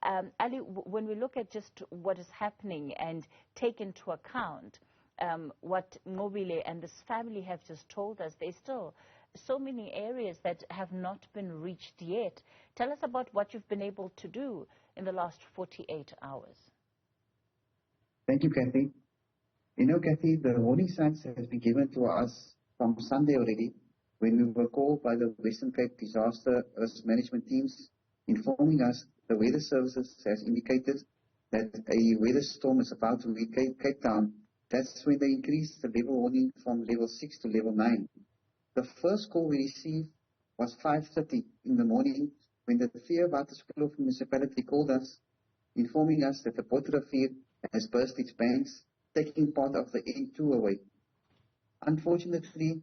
Ali, when we look at just what is happening and take into account what Mobile and this family have just told us, there's still so many areas that have not been reached yet. Tell us about what you've been able to do in the last 48 hours. Thank you, Kathy. You know, Kathy, the warning signs has been given to us from Sunday already when we were called by the Western Cape Disaster Risk Management teams informing us the weather services has indicated that a weather storm is about to hit Cape Town. That's when they increased the level warning from level 6 to level 9. The first call we received was 5:30 in the morning when the Vierwaterskloof municipality called us, informing us that the Potterrivier has burst its banks, taking part of the N2 away. Unfortunately,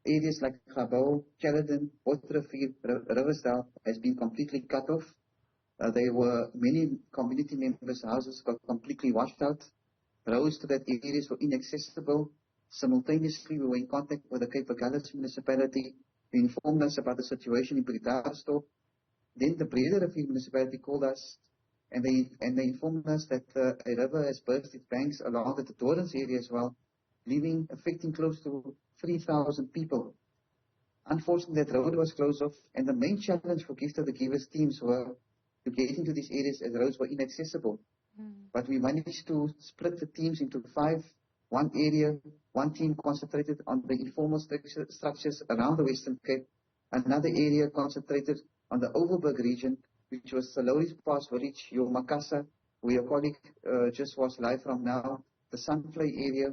areas like Gabou, Caledon, Potterrivier, Riversdale has been completely cut off. There were many community members' houses got completely washed out. Roads to that areas were inaccessible. Simultaneously, we were in contact with the Cape Agulhas municipality, who informed us about the situation in Pretoria. Then the Breda Rivier municipality called us, and they informed us that a river has burst its banks along the Torrens area as well, affecting close to 3,000 people. Unfortunately, that road was closed off, and the main challenge for Gift of the Givers teams were to get into these areas as roads were inaccessible. But we managed to split the teams into 5. One area, one team concentrated on the informal structures around the Western Cape. Another area concentrated on the Overberg region, which was the Loris Pass village, your Makassa, where your colleague just was live from now, the Sunfly area.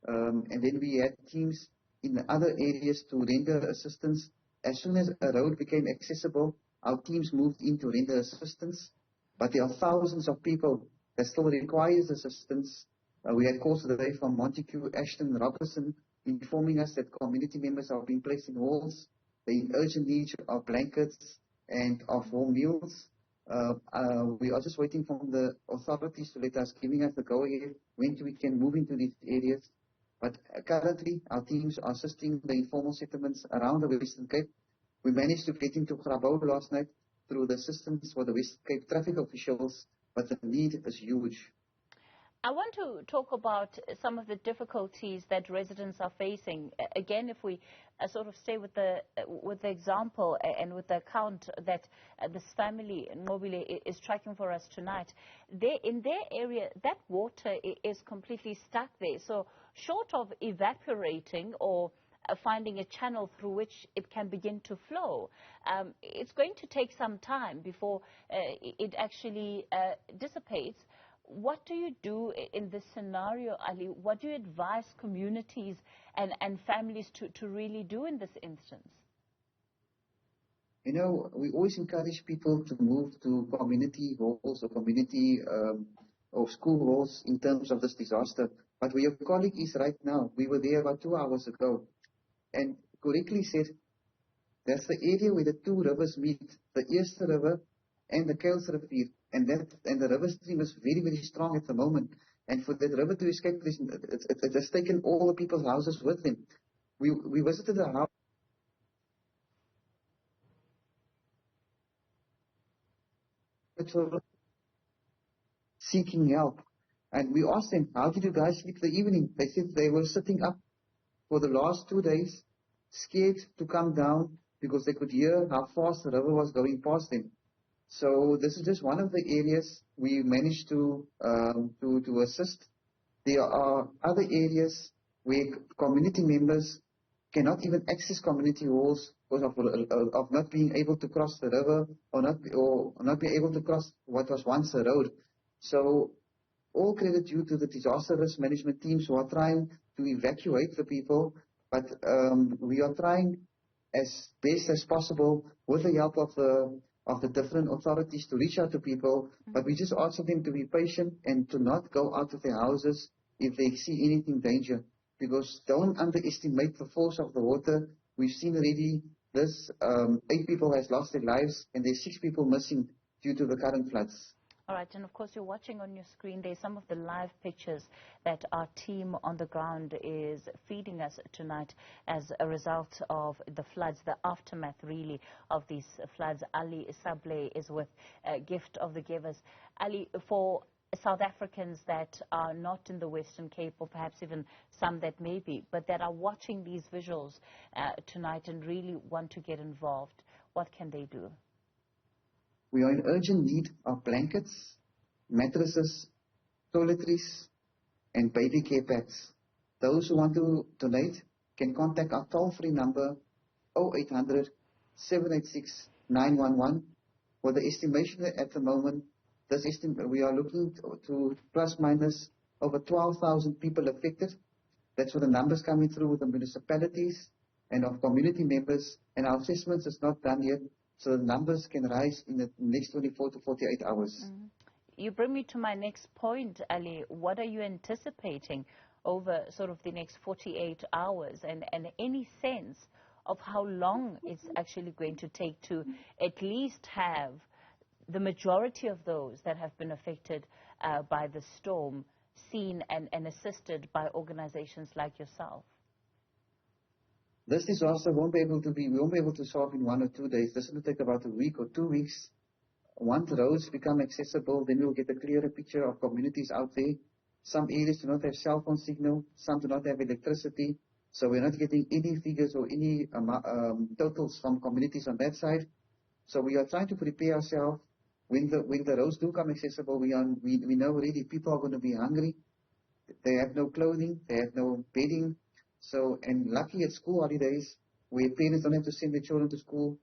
And then we had teams in the other areas to render assistance. As soon as a road became accessible, our teams moved in to render assistance. But there are thousands of people that still requires assistance. We had calls today from Montague, Ashton, Robertson, informing us that community members are being placed in halls. They in urgent need of blankets and of warm meals. We are just waiting from the authorities to let us, giving us the go-ahead when we can move into these areas. But currently, our teams are assisting the informal settlements around the Western Cape. We managed to get into Grabouw last night through the assistance for the Western Cape traffic officials, but the need is huge. I want to talk about some of the difficulties that residents are facing. Again, if we sort of stay with the example and with the account that this family in Mobile is tracking for us tonight, in their area, that water is completely stuck there. So short of evaporating or finding a channel through which it can begin to flow, it's going to take some time before it actually dissipates. What do you do in this scenario, Ali? What do you advise communities and families to really do in this instance? You know, we always encourage people to move to community halls or community or school halls in terms of this disaster. But where your colleague is right now, we were there about 2 hours ago, and correctly said, that's the area where the two rivers meet, the Eerste River and the Kuilsrivier, and the river stream is very, very strong at the moment. And for that river to escape, it has taken all the people's houses with them. We visited the house. Seeking help, and we asked them, how did you guys sleep the evening? They said they were sitting up for the last 2 days, scared to come down because they could hear how fast the river was going past them. So this is just one of the areas we managed to assist. There are other areas where community members cannot even access community halls because of not being able to cross the river or not being able to cross what was once a road. So all credit due to the disaster risk management teams who are trying to evacuate the people, but we are trying as best as possible with the help of the different authorities to reach out to people, but we just ask them to be patient and to not go out of their houses if they see anything danger, because don't underestimate the force of the water. We've seen already this 8 people has lost their lives and there's 6 people missing due to the current floods. All right, and of course you're watching on your screen, there's some of the live pictures that our team on the ground is feeding us tonight as a result of the floods, the aftermath really of these floods. Ali Sablay is with Gift of the Givers. Ali, for South Africans that are not in the Western Cape, or perhaps even some that may be, but that are watching these visuals tonight and really want to get involved, what can they do? We are in urgent need of blankets, mattresses, toiletries, and baby care packs. Those who want to donate can contact our toll-free number 0800 786 911. For the estimation at the moment, we are looking to plus minus over 12,000 people affected. That's what the numbers coming through with the municipalities and of community members, and our assessments is not done yet. So the numbers can rise in the next 24 to 48 hours. Mm-hmm. You bring me to my next point, Ali. What are you anticipating over sort of the next 48 hours, and any sense of how long it's actually going to take to at least have the majority of those that have been affected by the storm seen and assisted by organizations like yourself? This disaster we won't be able to solve in 1 or 2 days. This will take about a week or 2 weeks. Once roads become accessible, then we'll get a clearer picture of communities out there. Some areas do not have cell phone signal, some do not have electricity, so we're not getting any figures or any totals from communities on that side. So we are trying to prepare ourselves. When the roads do come accessible, we know already people are going to be hungry. They have no clothing, they have no bedding. So, and lucky at school holidays, where parents don't have to send their children to school,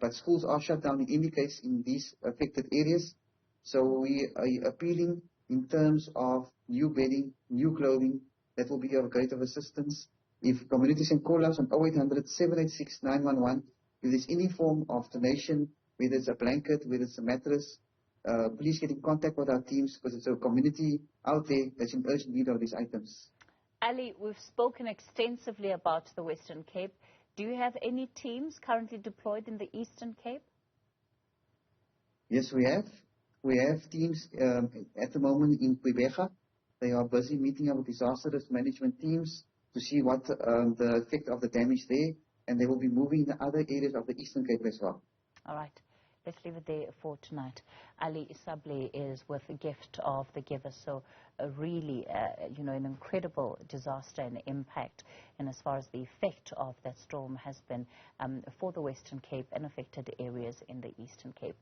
but schools are shut down in any case in these affected areas. So we are appealing in terms of new bedding, new clothing. That will be of great assistance. If communities can call us on 0800 786 911, if there's any form of donation, whether it's a blanket, whether it's a mattress, please get in contact with our teams, because it's a community out there that's in urgent need of these items. Ali, we've spoken extensively about the Western Cape. Do you have any teams currently deployed in the Eastern Cape? Yes, we have. We have teams at the moment in Quebec. They are busy meeting up with disaster risk management teams to see what the effect of the damage there, and they will be moving in other areas of the Eastern Cape as well. All right. Let's leave it there for tonight. Ali Sablay is with Gift of the Givers. So really, an incredible disaster and impact, and as far as the effect of that storm has been for the Western Cape and affected areas in the Eastern Cape.